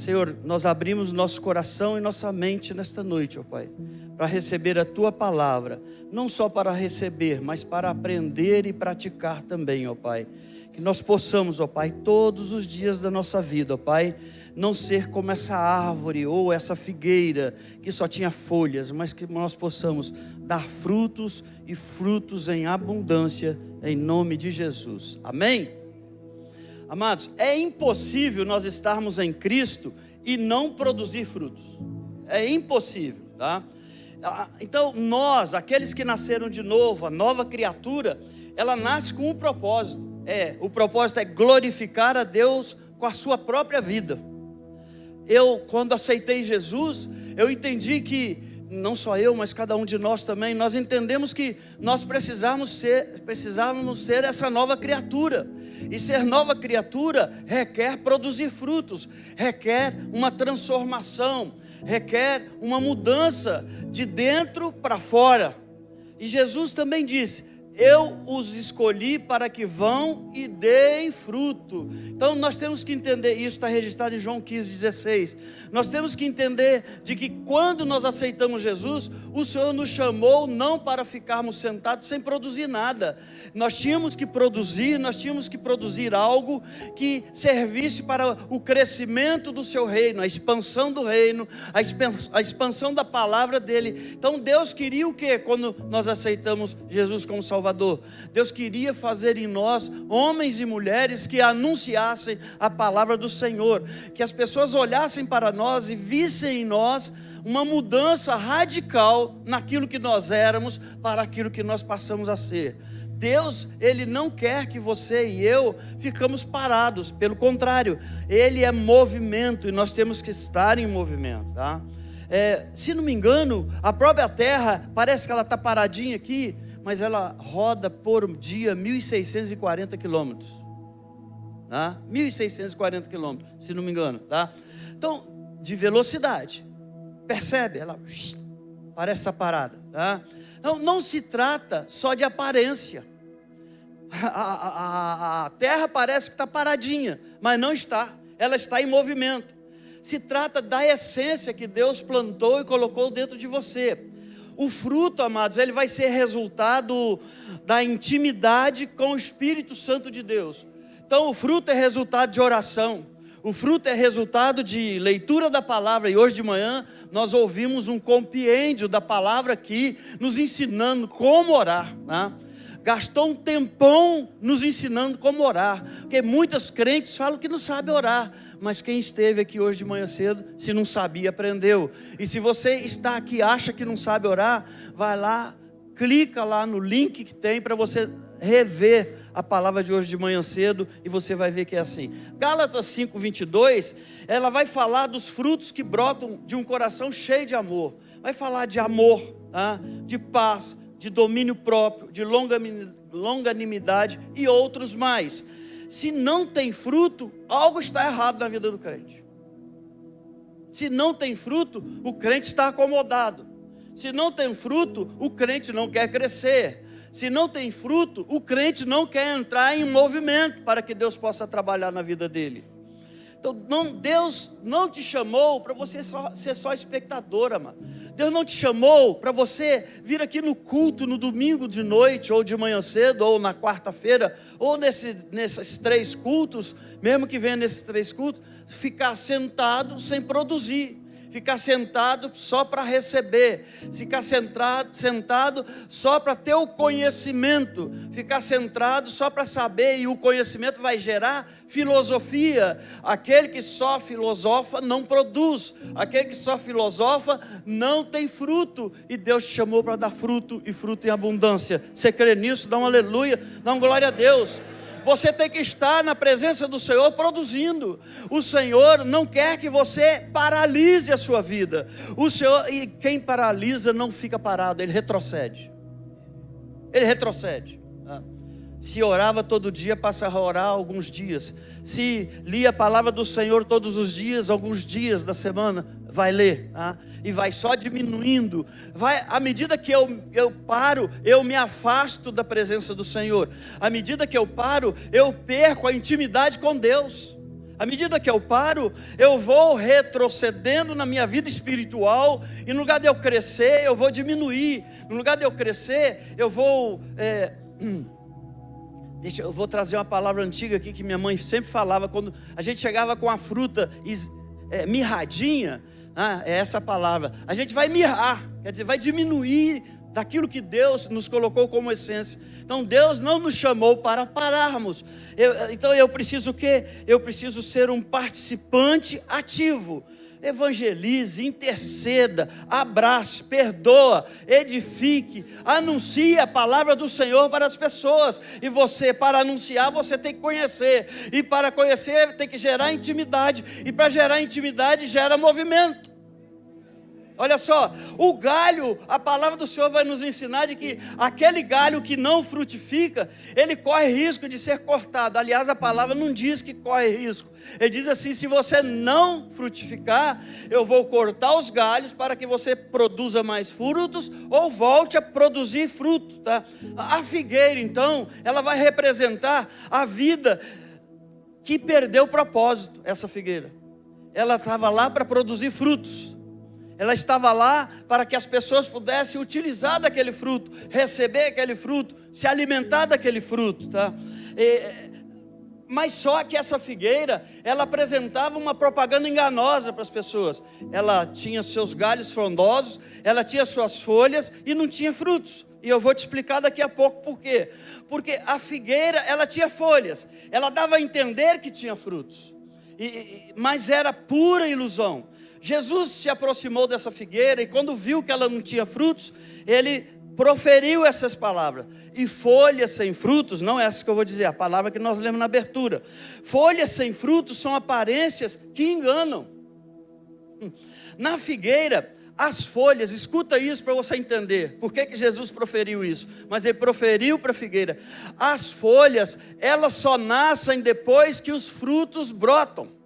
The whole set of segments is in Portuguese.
Senhor, nós abrimos nosso coração e nossa mente nesta noite, ó Pai, para receber a Tua palavra, não só para receber, mas para aprender e praticar também, ó Pai. Que nós possamos, ó Pai, todos os dias da nossa vida, ó Pai, não ser como essa árvore ou essa figueira que só tinha folhas, mas que nós possamos dar frutos e frutos em abundância, em nome de Jesus. Amém? Amados, é impossível nós estarmos em Cristo e não produzir frutos. É impossível, tá? Então nós, aqueles que nasceram de novo, a nova criatura, ela nasce com um propósito. O propósito é glorificar a Deus com a sua própria vida. Quando aceitei Jesus, eu entendi que, não só eu, mas cada um de nós também, nós entendemos que nós precisávamos ser essa nova criatura. E ser nova criatura requer produzir frutos, requer uma transformação, requer uma mudança de dentro para fora. E Jesus também disse: eu os escolhi para que vão e deem fruto. Então nós temos que entender, isso está registrado em João 15:16. Nós temos que entender de que quando nós aceitamos Jesus, o Senhor nos chamou não para ficarmos sentados sem produzir nada. Nós tínhamos que produzir algo que servisse para o crescimento do seu reino, a expansão do reino, a expansão da palavra dele. Então Deus queria o quê? Quando nós aceitamos Jesus como Salvador, Deus queria fazer em nós homens e mulheres que anunciassem a palavra do Senhor, que as pessoas olhassem para nós e vissem em nós uma mudança radical naquilo que nós éramos para aquilo que nós passamos a ser. Deus, Ele não quer que você e eu ficamos parados, pelo contrário, Ele é movimento e nós temos que estar em movimento, tá? Se não me engano, a própria terra, parece que ela está paradinha aqui, mas ela roda por dia 1.640 quilômetros, tá? 1.640 quilômetros, se não me engano, tá? Então, de velocidade, percebe? Ela parece estar parada, tá? Então, não se trata só de aparência. A terra parece que está paradinha, mas não está, ela está em movimento. Se trata da essência que Deus plantou e colocou dentro de você. O fruto, amados, ele vai ser resultado da intimidade com o Espírito Santo de Deus. Então o fruto é resultado de oração, o fruto é resultado de leitura da palavra. E hoje de manhã nós ouvimos um compêndio da palavra aqui, nos ensinando como orar, né? Gastou um tempão nos ensinando como orar, porque muitos crentes falam que não sabem orar, mas quem esteve aqui hoje de manhã cedo, se não sabia, aprendeu. E se você está aqui e acha que não sabe orar, vai lá, clica lá no link que tem para você rever a palavra de hoje de manhã cedo, e você vai ver que é assim. Gálatas 5:22, ela vai falar dos frutos que brotam de um coração cheio de amor. Vai falar de amor, de paz, de domínio próprio, de longanimidade e outros mais. Se não tem fruto, algo está errado na vida do crente. Se não tem fruto, o crente está acomodado. Se não tem fruto, o crente não quer crescer. Se não tem fruto, o crente não quer entrar em movimento para que Deus possa trabalhar na vida dele. Então Deus não te chamou para você ser só espectador, amado. Deus não te chamou para você vir aqui no culto no domingo de noite, ou de manhã cedo, ou na quarta-feira, ou nesses 3 cultos, mesmo que venha nesses 3 cultos, ficar sentado sem produzir, ficar sentado só para receber, ficar sentado só para ter o conhecimento, ficar sentado só para saber, e o conhecimento vai gerar filosofia. Aquele que só filosofa não produz, aquele que só filosofa não tem fruto, e Deus te chamou para dar fruto, e fruto em abundância. Você crê nisso? Dá um aleluia, dá um glória a Deus. Você tem que estar na presença do Senhor produzindo. O Senhor não quer que você paralise a sua vida. O Senhor, e quem paralisa não fica parado, ele retrocede. Ele retrocede. Se orava todo dia, passa a orar alguns dias. Se lia a palavra do Senhor todos os dias, alguns dias da semana, vai ler, e vai só diminuindo. À medida que eu paro, eu me afasto da presença do Senhor. À medida que eu paro, eu perco a intimidade com Deus. À medida que eu paro, eu vou retrocedendo na minha vida espiritual, e no lugar de eu crescer, eu vou diminuir. No lugar de eu crescer, eu vou... eu vou trazer uma palavra antiga aqui que minha mãe sempre falava, quando a gente chegava com a fruta mirradinha, é essa palavra, a gente vai mirrar, quer dizer, vai diminuir daquilo que Deus nos colocou como essência. Então Deus não nos chamou para pararmos. Então eu preciso o quê? Eu preciso ser um participante ativo. Evangelize, interceda, abrace, perdoa, edifique, anuncie a palavra do Senhor para as pessoas. E você, para anunciar, você tem que conhecer. E para conhecer, tem que gerar intimidade. E para gerar intimidade, gera movimento. Olha só, o galho, a palavra do Senhor vai nos ensinar de que aquele galho que não frutifica, ele corre risco de ser cortado. Aliás, a palavra não diz que corre risco. Ele diz assim: se você não frutificar, eu vou cortar os galhos para que você produza mais frutos ou volte a produzir fruto, tá? A figueira, então, ela vai representar a vida que perdeu o propósito. Essa figueira, ela estava lá para produzir frutos. Ela estava lá para que as pessoas pudessem utilizar daquele fruto, receber aquele fruto, se alimentar daquele fruto, tá? Mas só que essa figueira, ela apresentava uma propaganda enganosa para as pessoas. Ela tinha seus galhos frondosos, ela tinha suas folhas e não tinha frutos. E eu vou te explicar daqui a pouco por quê. Porque a figueira, ela tinha folhas, ela dava a entender que tinha frutos, mas era pura ilusão. Jesus se aproximou dessa figueira e quando viu que ela não tinha frutos, ele proferiu essas palavras. E folhas sem frutos, não é essa que eu vou dizer, a palavra que nós lemos na abertura. Folhas sem frutos são aparências que enganam. Na figueira, as folhas, escuta isso para você entender por que Jesus proferiu isso. Mas ele proferiu para a figueira. As folhas, elas só nascem depois que os frutos brotam.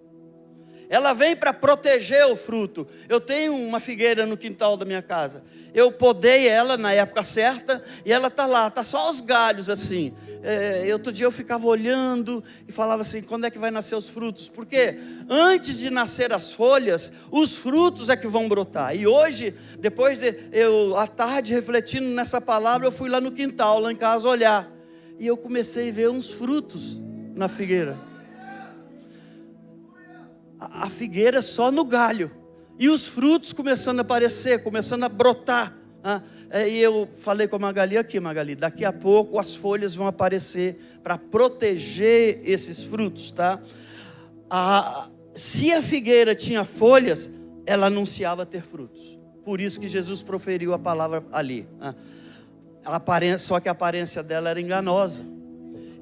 Ela vem para proteger o fruto. Eu tenho uma figueira no quintal da minha casa. Eu podei ela na época certa e ela está lá, está só os galhos assim. Outro dia eu ficava olhando e falava assim: quando é que vai nascer os frutos? Porque antes de nascer as folhas, os frutos é que vão brotar. E hoje, depois de eu à tarde refletindo nessa palavra, eu fui lá no quintal, lá em casa olhar. E eu comecei a ver uns frutos na figueira. A figueira só no galho, e os frutos começando a aparecer, começando a brotar. E eu falei com a Magali aqui: Magali, daqui a pouco as folhas vão aparecer para proteger esses frutos, tá? Se a figueira tinha folhas, ela anunciava ter frutos. Por isso que Jesus proferiu a palavra ali. Só que a aparência dela era enganosa.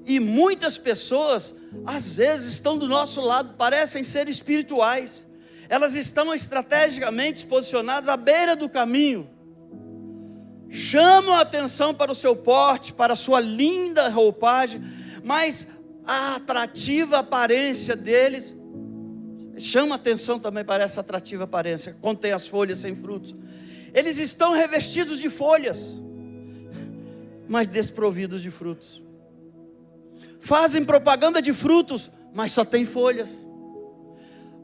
E muitas pessoas, às vezes, estão do nosso lado, parecem ser espirituais. Elas estão estrategicamente posicionadas à beira do caminho. Chamam a atenção para o seu porte, para a sua linda roupagem, mas a atrativa aparência deles chama atenção também para essa atrativa aparência, quando tem as folhas sem frutos. Eles estão revestidos de folhas, mas desprovidos de frutos. Fazem propaganda de frutos, mas só tem folhas.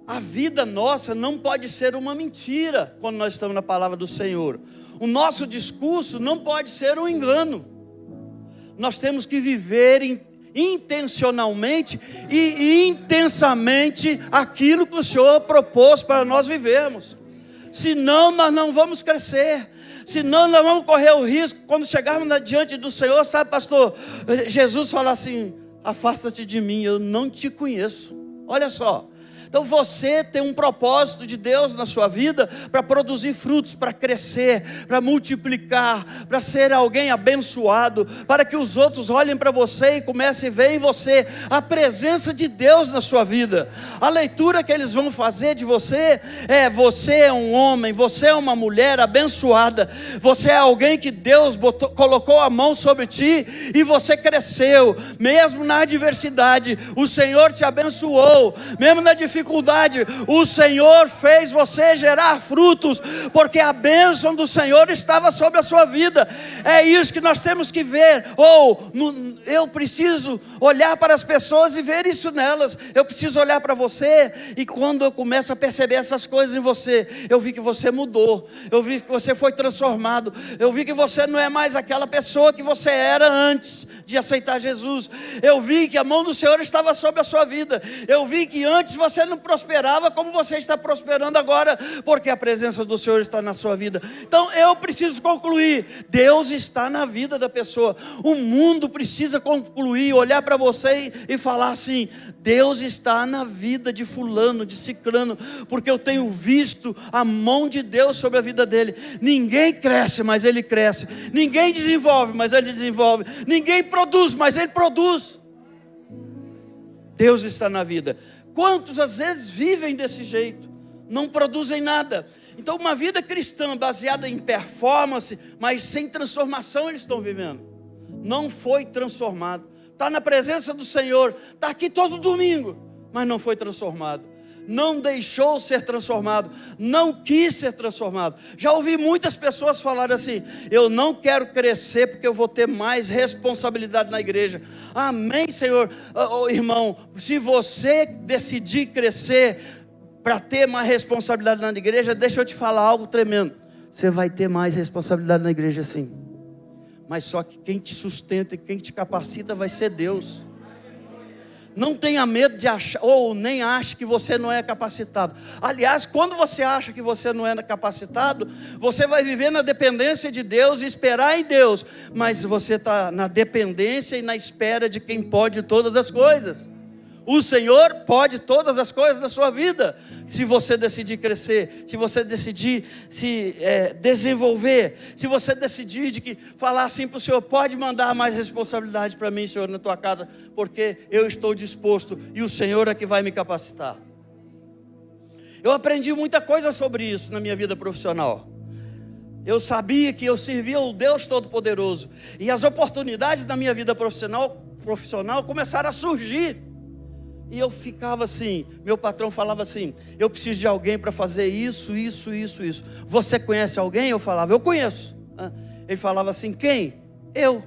A vida nossa não pode ser uma mentira quando nós estamos na palavra do Senhor. O nosso discurso não pode ser um engano. Nós temos que viver intencionalmente e intensamente aquilo que o Senhor propôs para nós vivermos. Senão nós não vamos crescer. Senão nós vamos correr o risco, quando chegarmos diante do Senhor, sabe, pastor, Jesus fala assim: afasta-te de mim, eu não te conheço. Olha só. Então você tem um propósito de Deus na sua vida para produzir frutos, para crescer, para multiplicar, para ser alguém abençoado, para que os outros olhem para você e comecem a ver em você a presença de Deus na sua vida. A leitura que eles vão fazer de você é um homem, você é uma mulher abençoada, você é alguém que Deus colocou a mão sobre ti e você cresceu, mesmo na adversidade, o Senhor te abençoou, mesmo na dificuldade, dificuldade, o Senhor fez você gerar frutos, porque a bênção do Senhor estava sobre a sua vida. É isso que nós temos que ver. Eu preciso olhar para as pessoas e ver isso nelas. Eu preciso olhar para você, e quando eu começo a perceber essas coisas em você, eu vi que você mudou, eu vi que você foi transformado, eu vi que você não é mais aquela pessoa que você era antes de aceitar Jesus. Eu vi que a mão do Senhor estava sobre a sua vida. Eu vi que antes você não prosperava como você está prosperando agora, porque a presença do Senhor está na sua vida. Então eu preciso concluir: Deus está na vida da pessoa. O mundo precisa concluir, olhar para você e falar assim: Deus está na vida de fulano, de ciclano, porque eu tenho visto a mão de Deus sobre a vida dele. Ninguém cresce, mas ele cresce. Ninguém desenvolve, mas ele desenvolve. Ninguém produz, mas ele produz. Deus está na vida. Quantos às vezes vivem desse jeito, não produzem nada? Então uma vida cristã baseada em performance, mas sem transformação eles estão vivendo. Não foi transformado. Está na presença do Senhor, está aqui todo domingo, mas não foi transformado. Não deixou ser transformado, não quis ser transformado. Já ouvi muitas pessoas falar assim: eu não quero crescer porque eu vou ter mais responsabilidade na igreja. Amém, Senhor. Irmão, se você decidir crescer para ter mais responsabilidade na igreja, deixa eu te falar algo tremendo: você vai ter mais responsabilidade na igreja sim, mas só que quem te sustenta e quem te capacita vai ser Deus. Não tenha medo de achar, ou nem ache que você não é capacitado. Aliás, quando você acha que você não é capacitado, você vai viver na dependência de Deus e esperar em Deus. Mas você está na dependência e na espera de quem pode todas as coisas. O Senhor pode todas as coisas da sua vida, se você decidir crescer, se você decidir se desenvolver, se você decidir falar assim para o Senhor: pode mandar mais responsabilidade para mim, Senhor, na tua casa, porque eu estou disposto e o Senhor é que vai me capacitar. Eu aprendi muita coisa sobre isso na minha vida profissional. Eu sabia que eu servia o Deus Todo-Poderoso, e as oportunidades da minha vida profissional começaram a surgir. E eu ficava assim, meu patrão falava assim: eu preciso de alguém para fazer isso. Você conhece alguém? Eu falava: eu conheço. Ele falava assim: quem? Eu.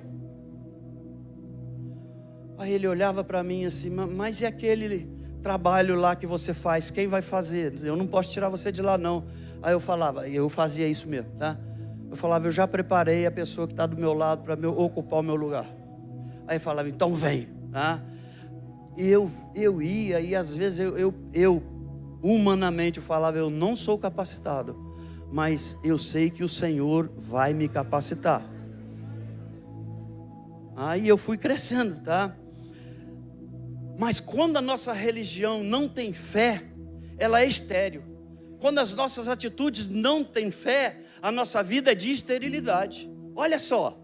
Aí ele olhava para mim assim: mas e aquele trabalho lá que você faz? Quem vai fazer? Eu não posso tirar você de lá não. Aí eu falava, eu fazia isso mesmo, tá? Eu falava: eu já preparei a pessoa que está do meu lado para ocupar o meu lugar. Aí ele falava: então vem, tá? E eu ia, e às vezes eu humanamente eu falava: eu não sou capacitado, mas eu sei que o Senhor vai me capacitar. Aí eu fui crescendo, tá? Mas quando a nossa religião não tem fé, ela é estéril. Quando as nossas atitudes não têm fé, a nossa vida é de esterilidade. Olha só,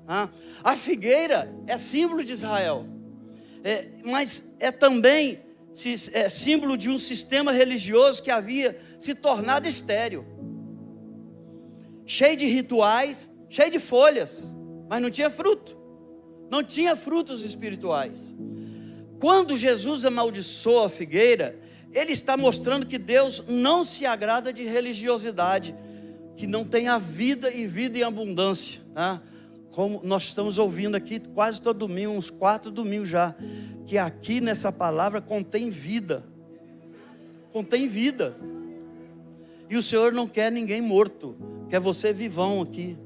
a figueira é símbolo de Israel. Mas é também símbolo de um sistema religioso que havia se tornado estéril, cheio de rituais, cheio de folhas, mas não tinha fruto, não tinha frutos espirituais. Quando Jesus amaldiçoa a figueira, Ele está mostrando que Deus não se agrada de religiosidade, que não tenha vida e vida em abundância, tá? Como nós estamos ouvindo aqui quase todo domingo, uns 4 domingos já, que aqui nessa palavra contém vida. Contém vida. E o Senhor não quer ninguém morto, quer você vivão aqui.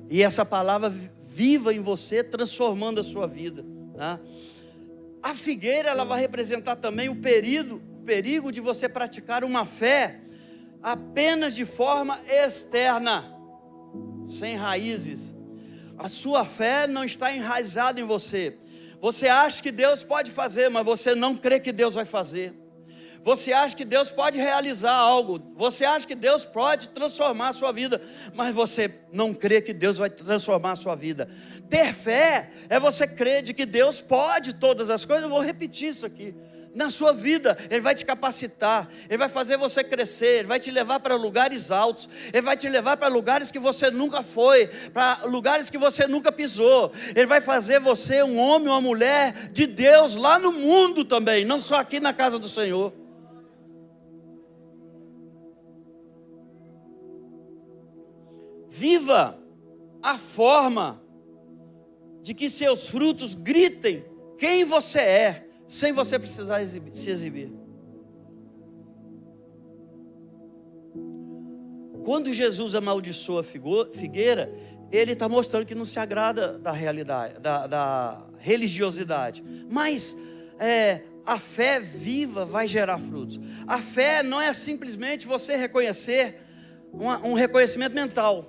E essa palavra viva em você, transformando a sua vida, tá? A figueira, ela vai representar também o perigo de você praticar uma fé apenas de forma externa, sem raízes. A sua fé não está enraizada em você. Você acha que Deus pode fazer, mas você não crê que Deus vai fazer. Você acha que Deus pode realizar algo. Você acha que Deus pode transformar a sua vida, mas você não crê que Deus vai transformar a sua vida. Ter fé é você crer de que Deus pode todas as coisas. Eu vou repetir isso aqui. Na sua vida, Ele vai te capacitar, Ele vai fazer você crescer, Ele vai te levar para lugares altos, Ele vai te levar para lugares que você nunca foi, para lugares que você nunca pisou. Ele vai fazer você um homem, uma mulher de Deus lá no mundo também, não só aqui na casa do Senhor. Viva a forma de que seus frutos gritem quem você é, sem você precisar se exibir. Quando Jesus amaldiçoa a figueira, ele está mostrando que não se agrada da realidade, da religiosidade. Mas a fé viva vai gerar frutos. A fé não é simplesmente você reconhecer um reconhecimento mental.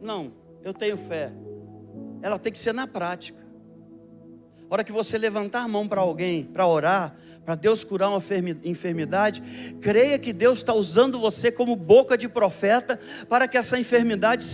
Não, eu tenho fé. Ela tem que ser na prática. A hora que você levantar a mão para alguém, para orar, para Deus curar uma enfermidade, creia que Deus está usando você como boca de profeta para que essa enfermidade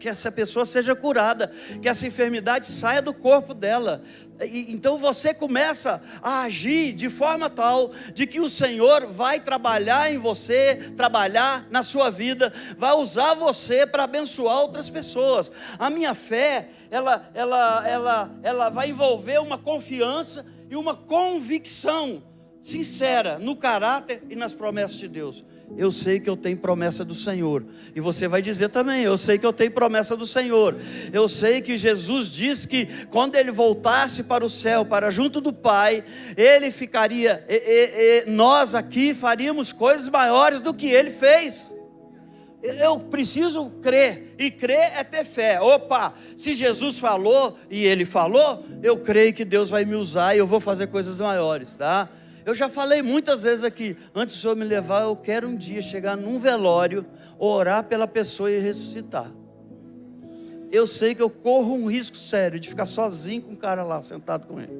que essa pessoa seja curada, que essa enfermidade saia do corpo dela. Então você começa a agir de forma tal de que o Senhor vai trabalhar em você, trabalhar na sua vida, vai usar você para abençoar outras pessoas. A minha fé, ela vai envolver uma confiança e uma convicção sincera no caráter e nas promessas de Deus. Eu sei que eu tenho promessa do Senhor, e você vai dizer também: eu sei que eu tenho promessa do Senhor. Eu sei que Jesus disse que quando Ele voltasse para o céu, para junto do Pai, Ele ficaria, nós aqui faríamos coisas maiores do que Ele fez. Eu preciso crer, e crer é ter fé. Opa, se Jesus falou e Ele falou, eu creio que Deus vai me usar e eu vou fazer coisas maiores, tá? Eu já falei muitas vezes aqui, antes do Senhor me levar, eu quero um dia chegar num velório, orar pela pessoa e ressuscitar. Eu sei que eu corro um risco sério de ficar sozinho com o cara lá, sentado com ele.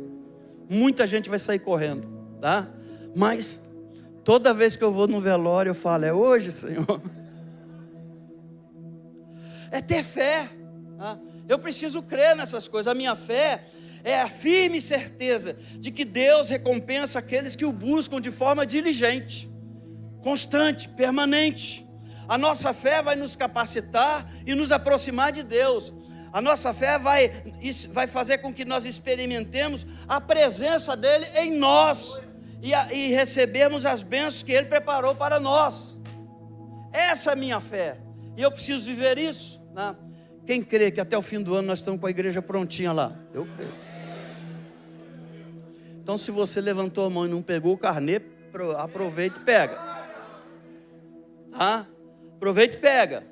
Muita gente vai sair correndo, tá? Mas toda vez que eu vou no velório, eu falo: é hoje, Senhor? É ter fé, tá? Eu preciso crer nessas coisas. A minha fé é a firme certeza de que Deus recompensa aqueles que o buscam de forma diligente, constante, permanente. A nossa fé vai nos capacitar e nos aproximar de Deus. A nossa fé vai fazer com que nós experimentemos a presença dEle em nós e recebemos as bênçãos que Ele preparou para nós. Essa é a minha fé, e eu preciso viver isso, né? Quem crê que até o fim do ano nós estamos com a igreja prontinha lá? Eu creio. Então, se você levantou a mão e não pegou o carnê, aproveita e pega. Aproveita e pega.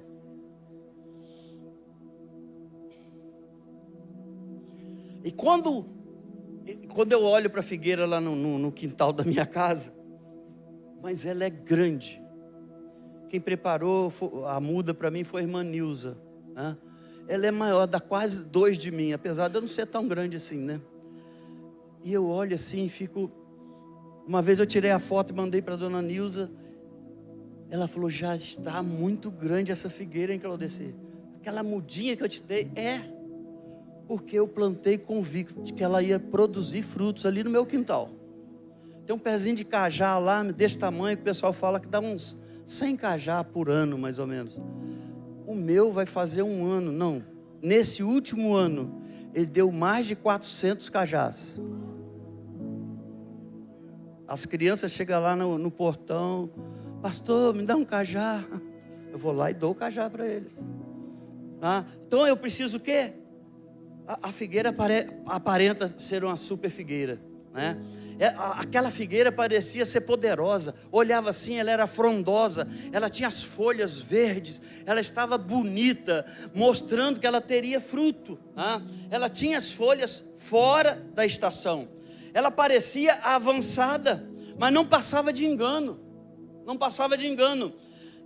E quando eu olho para a figueira lá no quintal da minha casa, mas ela é grande. Quem preparou a muda para mim foi a irmã Nilza, né? Ela é maior, dá quase 2 de mim, apesar de eu não ser tão grande assim, né? E eu olho assim e fico... Uma vez eu tirei a foto e mandei para a dona Nilza. Ela falou: já está muito grande essa figueira, hein, Claudeci? Aquela mudinha que eu te dei, porque eu plantei convicto de que ela ia produzir frutos ali no meu quintal. Tem um pezinho de cajá lá, desse tamanho, que o pessoal fala que dá uns 100 cajá por ano, mais ou menos. O meu vai fazer 1 ano, não. Nesse último ano, ele deu mais de 400 cajás. As crianças chegam lá no portão: pastor, me dá um cajá. Eu vou lá e dou o cajá para eles. Então eu preciso o quê? A figueira aparenta ser uma super figueira, né? Aquela figueira parecia ser poderosa. Olhava assim, ela era frondosa, ela tinha as folhas verdes, ela estava bonita, mostrando que ela teria fruto, né? Ela tinha as folhas fora da estação. Ela parecia avançada, mas não passava de engano. Não passava de engano.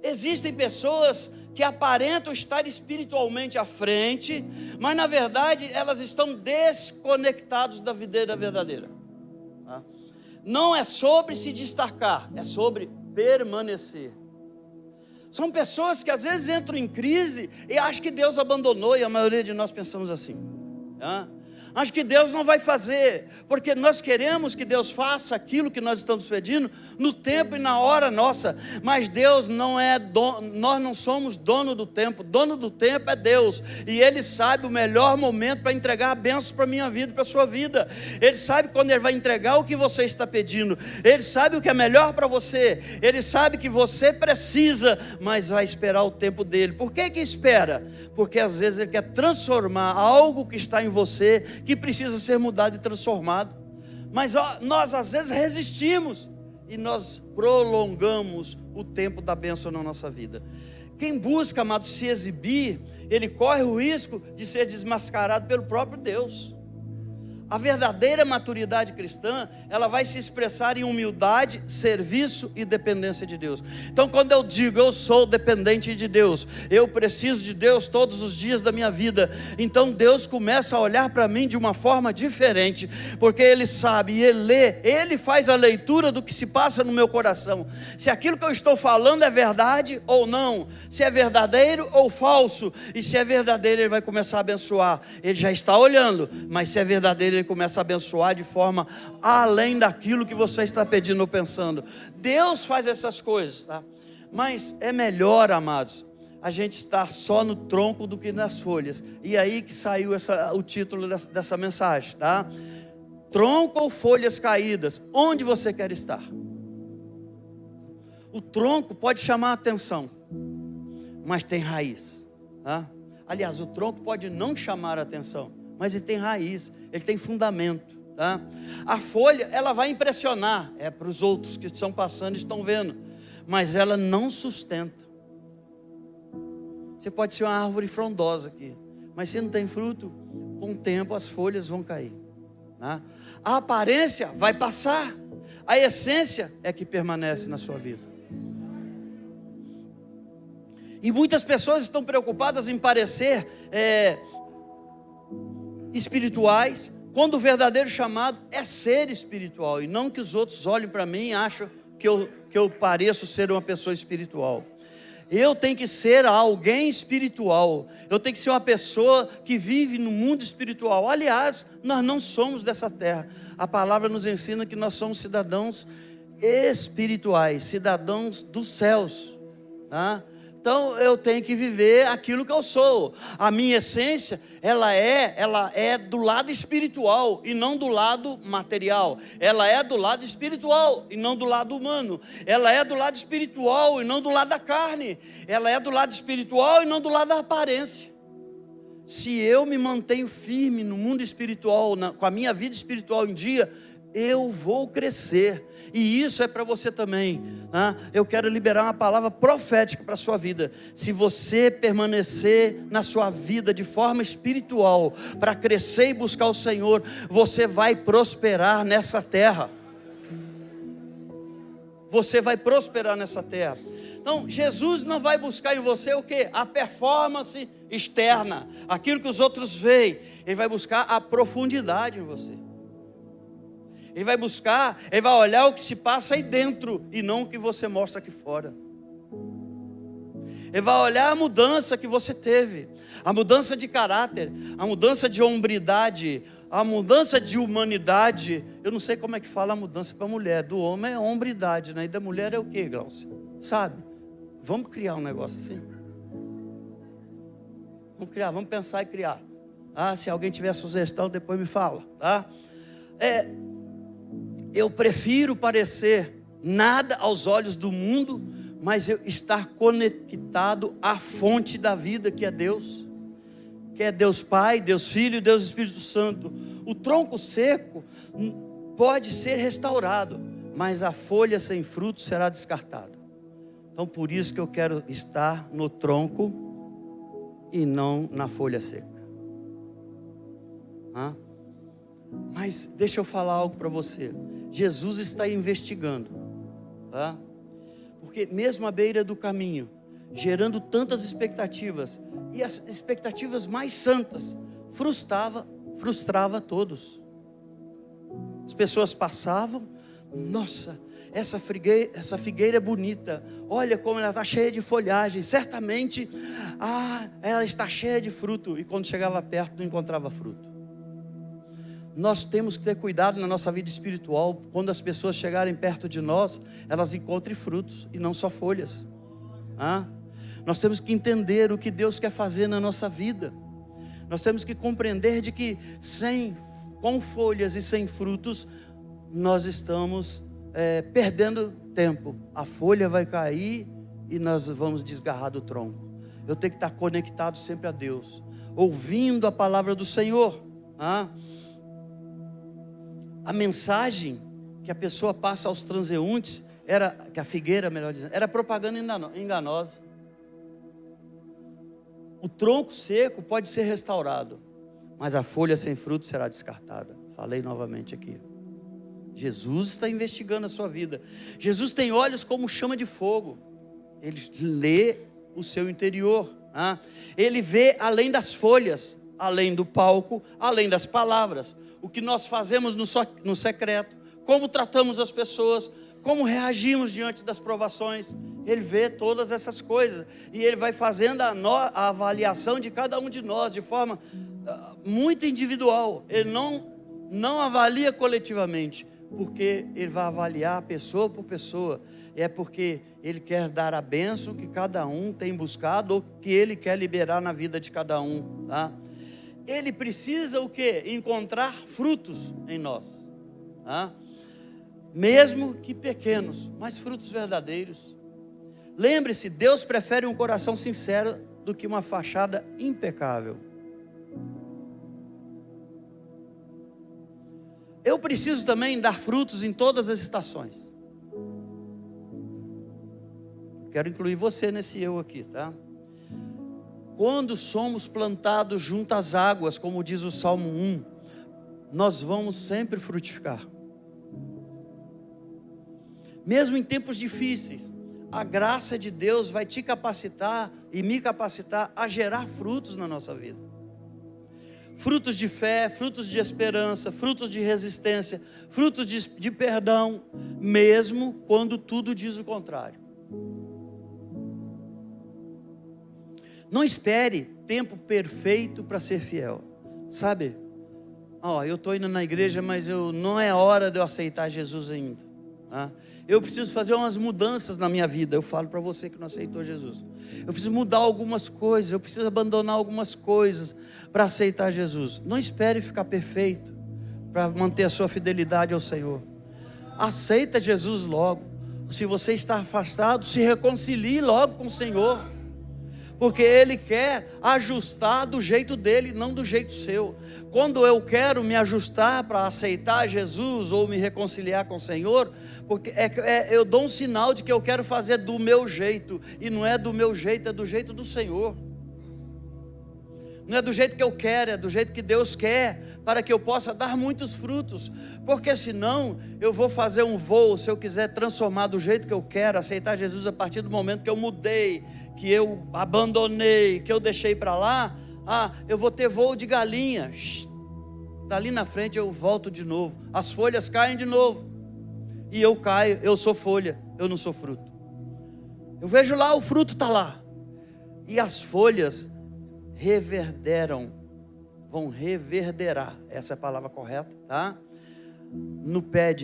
Existem pessoas que aparentam estar espiritualmente à frente, mas na verdade elas estão desconectadas da videira verdadeira. Não é sobre se destacar, é sobre permanecer. São pessoas que às vezes entram em crise e acham que Deus abandonou, e a maioria de nós pensamos assim. Acho que Deus não vai fazer, porque nós queremos que Deus faça aquilo que nós estamos pedindo no tempo e na hora nossa, mas Deus não é dono, nós não somos dono do tempo é Deus, e Ele sabe o melhor momento para entregar bênçãos para a minha vida e para a sua vida. Ele sabe quando Ele vai entregar o que você está pedindo, Ele sabe o que é melhor para você, Ele sabe que você precisa, mas vai esperar o tempo dEle. Por que que espera? Porque às vezes Ele quer transformar algo que está em você, que precisa ser mudado e transformado, mas nós às vezes resistimos, e nós prolongamos o tempo da bênção na nossa vida. Quem busca, amado, se exibir, ele corre o risco de ser desmascarado pelo próprio Deus. A verdadeira maturidade cristã, ela vai se expressar em humildade, serviço e dependência de Deus. Então, quando eu digo, eu sou dependente de Deus, eu preciso de Deus todos os dias da minha vida, então Deus começa a olhar para mim de uma forma diferente, porque Ele sabe, e Ele lê, Ele faz a leitura do que se passa no meu coração, se aquilo que eu estou falando é verdade ou não, se é verdadeiro ou falso, e se é verdadeiro Ele vai começar a abençoar. Ele já está olhando, mas se é verdadeiro Ele começa a abençoar de forma além daquilo que você está pedindo ou pensando. Deus faz essas coisas, tá? Mas é melhor, amados, a gente estar só no tronco do que nas folhas. E aí que saiu o título dessa mensagem, tá? Tronco ou folhas caídas, onde você quer estar? O tronco pode chamar a atenção, mas tem raiz, tá? Aliás, o tronco pode não chamar a atenção, mas ele tem raiz, ele tem fundamento, tá? A folha, ela vai impressionar, para os outros que estão passando e estão vendo, mas ela não sustenta. Você pode ser uma árvore frondosa aqui, mas se não tem fruto, com o tempo as folhas vão cair, tá? A aparência vai passar, a essência é que permanece na sua vida. E muitas pessoas estão preocupadas em parecer espirituais, quando o verdadeiro chamado é ser espiritual, e não que os outros olhem para mim e acham que eu pareço ser uma pessoa espiritual. Eu tenho que ser alguém espiritual, eu tenho que ser uma pessoa que vive no mundo espiritual. Aliás, nós não somos dessa terra, a palavra nos ensina que nós somos cidadãos espirituais, cidadãos dos céus, tá? Então eu tenho que viver aquilo que eu sou. A minha essência, ela é do lado espiritual e não do lado material. Ela é do lado espiritual e não do lado humano. Ela é do lado espiritual e não do lado da carne. Ela é do lado espiritual e não do lado da aparência. Se eu me mantenho firme no mundo espiritual, com a minha vida espiritual em dia, eu vou crescer. E isso é para você também, tá? Eu quero liberar uma palavra profética para a sua vida. Se você permanecer na sua vida de forma espiritual, para crescer e buscar o Senhor, você vai prosperar nessa terra. Você vai prosperar nessa terra. Então, Jesus não vai buscar em você o quê? A performance externa, aquilo que os outros veem. Ele vai buscar a profundidade em você. Ele vai buscar, ele vai olhar o que se passa aí dentro e não o que você mostra aqui fora. Ele vai olhar a mudança que você teve, a mudança de caráter, a mudança de hombridade, a mudança de humanidade. Eu não sei como é que fala a mudança para a mulher. Do homem é hombridade, né? E da mulher é o que, Glaucia? Sabe? Vamos criar um negócio assim? Vamos criar, vamos pensar e criar. Se alguém tiver sugestão, depois me fala, tá? Eu prefiro parecer nada aos olhos do mundo, mas eu estar conectado à fonte da vida, que é Deus Pai, Deus Filho e Deus Espírito Santo. O tronco seco pode ser restaurado, mas a folha sem fruto será descartada. Então por isso que eu quero estar no tronco e não na folha seca. Mas deixa eu falar algo para você. Jesus está investigando, tá? Porque mesmo à beira do caminho, gerando tantas expectativas, e as expectativas mais santas, frustrava todos. As pessoas passavam, nossa, essa figueira é bonita, olha como ela está cheia de folhagem, certamente, ela está cheia de fruto, e quando chegava perto não encontrava fruto. Nós temos que ter cuidado na nossa vida espiritual, quando as pessoas chegarem perto de nós, elas encontrem frutos e não só folhas. Nós temos que entender o que Deus quer fazer na nossa vida. Nós temos que compreender de que com folhas e sem frutos, nós estamos perdendo tempo. A folha vai cair e nós vamos desgarrar do tronco. Eu tenho que estar conectado sempre a Deus, ouvindo a palavra do Senhor. A mensagem que a pessoa passa aos transeuntes, que a figueira, melhor dizendo, era propaganda enganosa. O tronco seco pode ser restaurado, mas a folha sem fruto será descartada. Falei novamente aqui. Jesus está investigando a sua vida. Jesus tem olhos como chama de fogo. Ele lê o seu interior. Ele vê além das folhas, além do palco, além das palavras. O que nós fazemos no secreto, como tratamos as pessoas, como reagimos diante das provações. Ele vê todas essas coisas e Ele vai fazendo a avaliação de cada um de nós de forma muito individual. Ele não avalia coletivamente, porque Ele vai avaliar pessoa por pessoa. É porque Ele quer dar a bênção que cada um tem buscado, ou que Ele quer liberar na vida de cada um. Ele precisa o quê? Encontrar frutos em nós. Mesmo que pequenos, mas frutos verdadeiros. Lembre-se, Deus prefere um coração sincero do que uma fachada impecável. Eu preciso também dar frutos em todas as estações. Quero incluir você nesse eu aqui, tá? Quando somos plantados junto às águas, como diz o Salmo 1, nós vamos sempre frutificar. Mesmo em tempos difíceis, a graça de Deus vai te capacitar e me capacitar a gerar frutos na nossa vida. Frutos de fé, frutos de esperança, frutos de resistência, frutos de perdão, mesmo quando tudo diz o contrário. Não espere tempo perfeito para ser fiel. Sabe? Eu estou indo na igreja, mas não é hora de eu aceitar Jesus ainda. Eu preciso fazer umas mudanças na minha vida. Eu falo para você que não aceitou Jesus. Eu preciso mudar algumas coisas. Eu preciso abandonar algumas coisas para aceitar Jesus. Não espere ficar perfeito para manter a sua fidelidade ao Senhor. Aceita Jesus logo. Se você está afastado, se reconcilie logo com o Senhor. Porque Ele quer ajustar do jeito dele, não do jeito seu. Quando eu quero me ajustar para aceitar Jesus ou me reconciliar com o Senhor, porque eu dou um sinal de que eu quero fazer do meu jeito, e não é do meu jeito, é do jeito do Senhor. Não é do jeito que eu quero, é do jeito que Deus quer, para que eu possa dar muitos frutos. Porque senão eu vou fazer um voo, se eu quiser transformar do jeito que eu quero, aceitar Jesus a partir do momento que eu mudei, que eu abandonei, que eu deixei para lá, eu vou ter voo de galinha. Dali na frente eu volto de novo, as folhas caem de novo, e eu caio, eu sou folha, eu não sou fruto. Eu vejo lá, o fruto está lá, e as folhas vão reverderar, essa é a palavra correta, tá? No pé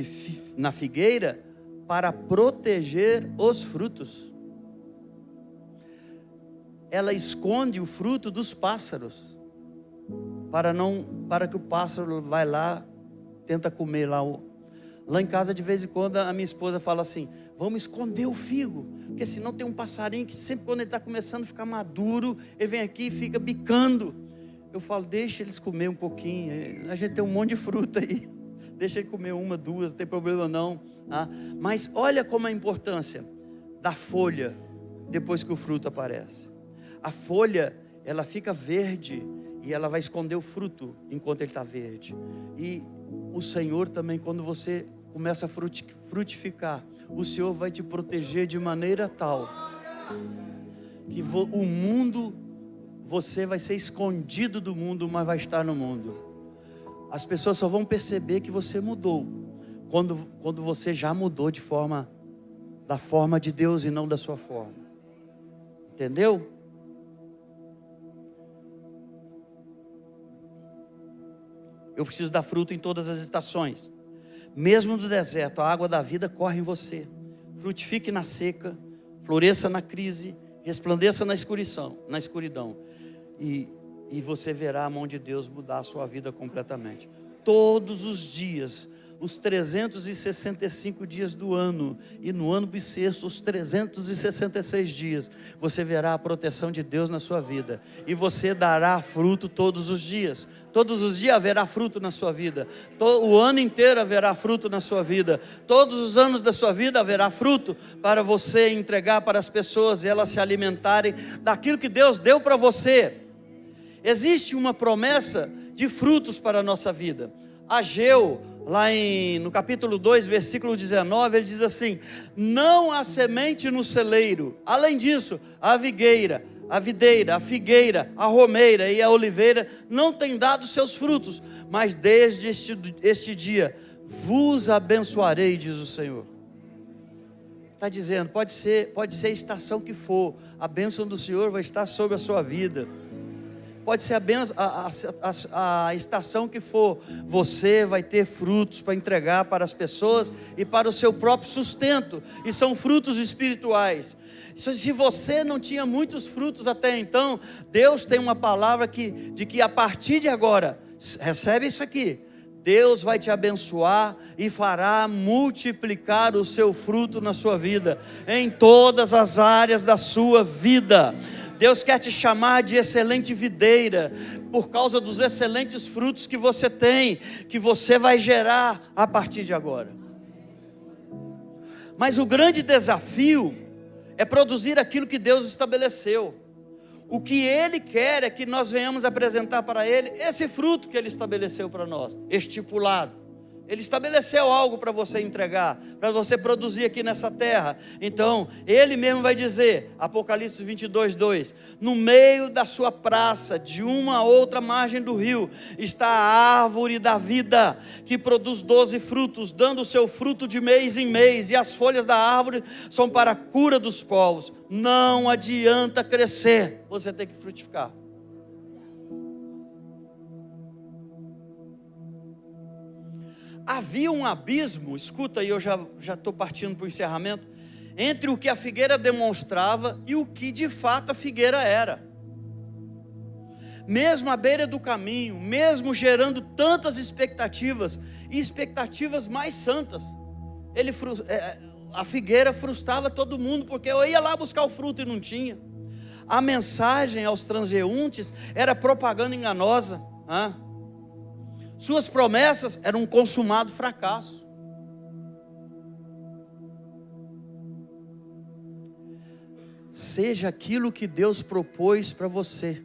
na figueira, para proteger os frutos. Ela esconde o fruto dos pássaros, para que o pássaro vai lá, tenta comer lá. Lá em casa, de vez em quando, a minha esposa fala assim: vamos esconder o figo, porque senão tem um passarinho que sempre quando ele está começando a ficar maduro, ele vem aqui e fica bicando. Eu falo: deixa eles comer um pouquinho, a gente tem um monte de fruta aí, deixa ele comer uma, duas, não tem problema não. Mas olha como é a importância da folha, depois que o fruto aparece. A folha, ela fica verde, e ela vai esconder o fruto, enquanto ele está verde. E o Senhor também, quando você começa a frutificar, o Senhor vai te proteger de maneira tal, que o mundo, você vai ser escondido do mundo, mas vai estar no mundo. As pessoas só vão perceber que você mudou, quando você já mudou da forma de Deus e não da sua forma. Entendeu? Eu preciso dar fruto em todas as estações. Mesmo no deserto, a água da vida corre em você. Frutifique na seca, floresça na crise, resplandeça na escuridão. E você verá a mão de Deus mudar a sua vida completamente. Todos os dias, os 365 dias do ano, e no ano bissexto, os 366 dias, você verá a proteção de Deus na sua vida, e você dará fruto todos os dias haverá fruto na sua vida, o ano inteiro haverá fruto na sua vida, todos os anos da sua vida haverá fruto, para você entregar para as pessoas, e elas se alimentarem daquilo que Deus deu para você. Existe uma promessa de frutos para a nossa vida. Ageu, lá no capítulo 2, versículo 19, ele diz assim: não há semente no celeiro, além disso, a videira, a figueira, a romeira e a oliveira não têm dado seus frutos, mas desde este dia vos abençoarei, diz o Senhor. Está dizendo, pode ser a estação que for, a bênção do Senhor vai estar sobre a sua vida. Pode ser a estação que for, você vai ter frutos para entregar para as pessoas e para o seu próprio sustento, e são frutos espirituais. Se você não tinha muitos frutos até então, Deus tem uma palavra de que a partir de agora, recebe isso aqui, Deus vai te abençoar e fará multiplicar o seu fruto na sua vida, em todas as áreas da sua vida. Deus quer te chamar de excelente videira, por causa dos excelentes frutos que você tem, que você vai gerar a partir de agora. Mas o grande desafio é produzir aquilo que Deus estabeleceu. O que Ele quer é que nós venhamos apresentar para Ele esse fruto que Ele estabeleceu para nós, estipulado. Ele estabeleceu algo para você entregar, para você produzir aqui nessa terra. Então, Ele mesmo vai dizer, Apocalipse 22, 2: no meio da sua praça, de uma a outra margem do rio, está a árvore da vida, que produz 12 frutos, dando o seu fruto de mês em mês, e as folhas da árvore são para a cura dos povos. Não adianta crescer, você tem que frutificar. Havia um abismo, escuta aí, eu já estou partindo para o encerramento, entre o que a figueira demonstrava e o que de fato a figueira era. Mesmo à beira do caminho, mesmo gerando tantas expectativas, e expectativas mais santas, a figueira frustrava todo mundo, porque eu ia lá buscar o fruto e não tinha. A mensagem aos transeuntes era propaganda enganosa, suas promessas eram um consumado fracasso. Seja aquilo que Deus propôs para você,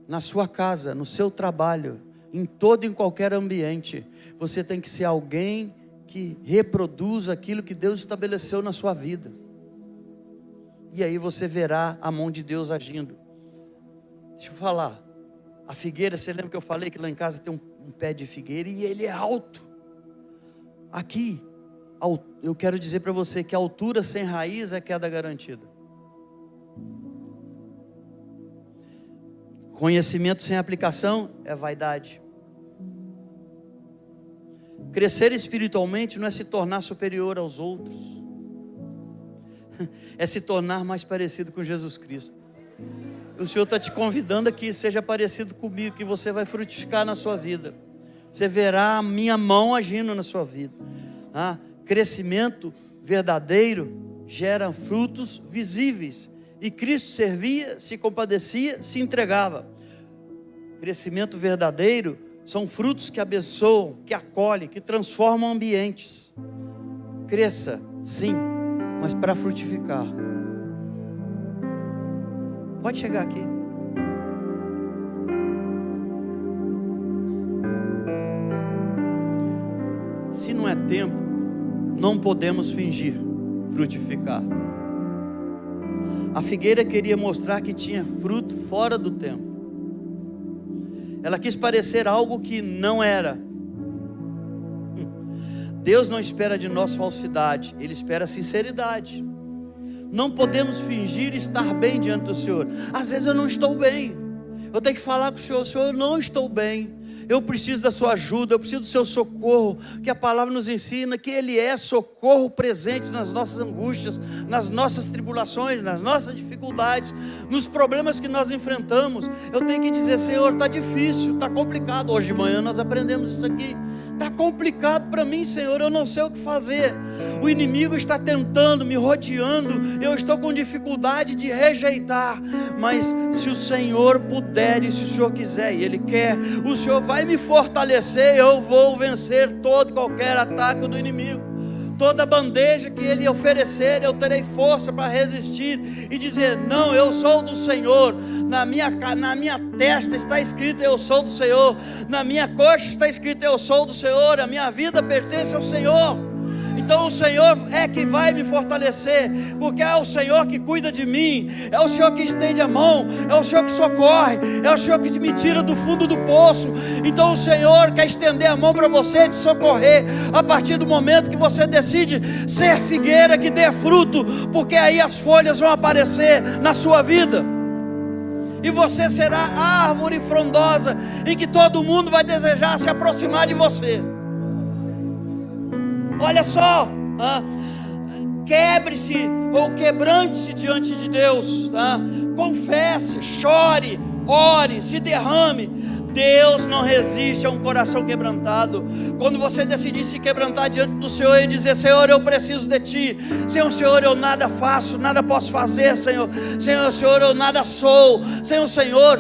na sua casa, no seu trabalho, em todo e em qualquer ambiente, você tem que ser alguém que reproduz aquilo que Deus estabeleceu na sua vida, e aí você verá a mão de Deus agindo. Deixa eu falar, a figueira, você lembra que eu falei que lá em casa tem um pé de figueira e ele é alto? Aqui, eu quero dizer para você que a altura sem raiz é queda garantida. Conhecimento sem aplicação é vaidade. Crescer espiritualmente não é se tornar superior aos outros, é se tornar mais parecido com Jesus Cristo. O Senhor está te convidando aqui, seja parecido comigo, que você vai frutificar na sua vida. Você verá a minha mão agindo na sua vida. Crescimento verdadeiro gera frutos visíveis. E Cristo servia, se compadecia, se entregava. Crescimento verdadeiro são frutos que abençoam, que acolhem, que transformam ambientes. Cresça, sim, mas para frutificar. Pode chegar aqui. Se não é tempo, não podemos fingir frutificar. A figueira queria mostrar que tinha fruto fora do tempo. Ela quis parecer algo que não era. Deus não espera de nós falsidade, Ele espera sinceridade. Não podemos fingir estar bem diante do Senhor. Às vezes eu não estou bem, eu tenho que falar com o Senhor: Senhor, eu não estou bem, eu preciso da sua ajuda, eu preciso do seu socorro, que a palavra nos ensina que Ele é socorro presente nas nossas angústias, nas nossas tribulações, nas nossas dificuldades, nos problemas que nós enfrentamos. Eu tenho que dizer: Senhor, está difícil, está complicado. Hoje de manhã nós aprendemos isso aqui. Está complicado para mim, Senhor, eu não sei o que fazer. O inimigo está tentando, me rodeando, eu estou com dificuldade de rejeitar. Mas se o Senhor puder e se o Senhor quiser, e Ele quer, o Senhor vai me fortalecer, eu vou vencer todo e qualquer ataque do inimigo. Toda bandeja que Ele oferecer, eu terei força para resistir e dizer: não, eu sou do Senhor. Na minha testa está escrito: eu sou do Senhor. Na minha coxa está escrito: eu sou do Senhor. A minha vida pertence ao Senhor. Então o Senhor é que vai me fortalecer, porque é o Senhor que cuida de mim, é o Senhor que estende a mão, é o Senhor que socorre, é o Senhor que me tira do fundo do poço. Então o Senhor quer estender a mão para você, te socorrer, a partir do momento que você decide ser figueira que dê fruto, porque aí as folhas vão aparecer na sua vida, e você será árvore frondosa, em que todo mundo vai desejar se aproximar de você. Olha só, quebre-se ou quebrante-se diante de Deus, confesse, chore, ore, se derrame. Deus não resiste a um coração quebrantado. Quando você decidir se quebrantar diante do Senhor e dizer: Senhor, eu preciso de Ti. Sem o Senhor eu nada faço, nada posso fazer, Senhor. Sem o Senhor eu nada sou. Sem o Senhor,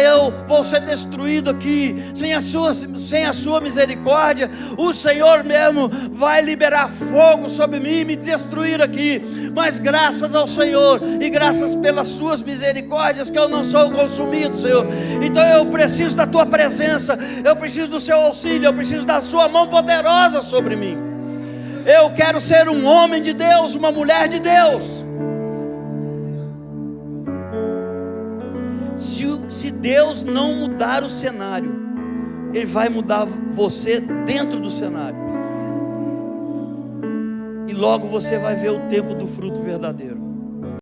eu vou ser destruído aqui. Sem a sua misericórdia, o Senhor mesmo vai liberar fogo sobre mim e me destruir aqui. Mas graças ao Senhor e graças pelas suas misericórdias que eu não sou consumido, Senhor. Então eu preciso da tua presença, eu preciso do seu auxílio, eu preciso da sua mão poderosa sobre mim. Eu quero ser um homem de Deus, uma mulher de Deus. Se Deus não mudar o cenário, Ele vai mudar você dentro do cenário, e logo você vai ver o tempo do fruto verdadeiro.